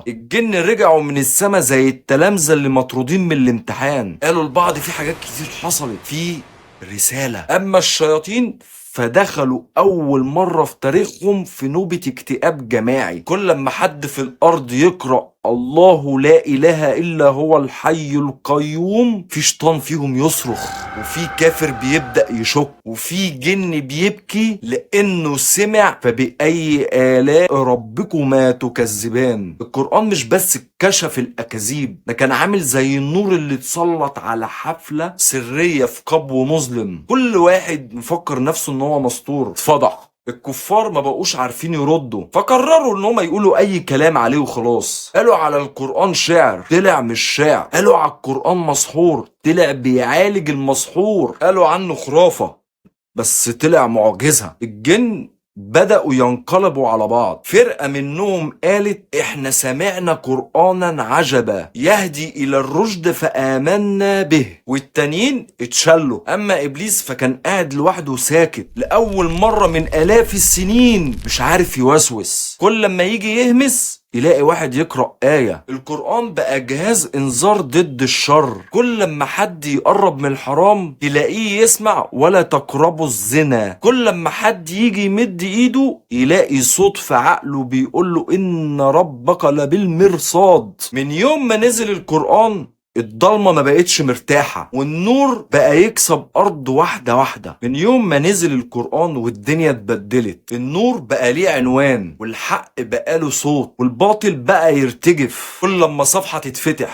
الجن رجعوا من السما زي التلامذة اللي مطرودين من الامتحان، قالوا لبعض في حاجات كتير حصلت، في رسالة. أما الشياطين فدخلوا أول مرة في تاريخهم في نوبة اكتئاب جماعي. كل لما حد في الأرض يقرأ الله لا إله إلا هو الحي القيوم، في شيطان فيهم يصرخ، وفي كافر بيبدأ يشك، وفي جن بيبكي لأنه سمع فبأي آلاء ربكما تكذبان. القرآن مش بس كشف الأكاذيب، ده كان عامل زي النور اللي اتسلط على حفلة سرية في قبو مظلم. كل واحد مفكر نفسه ان هو مسطور اتفضح. الكفار ما بقوش عارفين يردوا، فقرروا ان هم يقولوا اي كلام عليه وخلاص. قالوا على القرآن شعر، طلع مش شعر. قالوا على القرآن مسحور، طلع بيعالج المسحور. قالوا عنه خرافة، بس طلع معجزة. الجن بدأوا ينقلبوا على بعض. فرقة منهم قالت احنا سمعنا قرآنا عجبا يهدي الى الرشد فآمنا به، والتانيين اتشلوا. اما ابليس فكان قاعد لوحده ساكت لأول مرة من آلاف السنين، مش عارف يوسوس. كل لما يجي يهمس يلاقي واحد يقرأ آية. القرآن بقى جهاز انذار ضد الشر. كل لما حد يقرب من الحرام تلاقيه يسمع ولا تقربوا الزنا. كل لما حد يجي يمد ايده يلاقي صوت في عقله بيقوله ان ربك لبالمرصاد. من يوم ما نزل القرآن الضلمة ما بقتش مرتاحة، والنور بقى يكسب أرض واحدة واحدة. من يوم ما نزل القرآن والدنيا اتبدلت. النور بقى ليه عنوان، والحق بقى له صوت، والباطل بقى يرتجف. كل لما صفحة تتفتح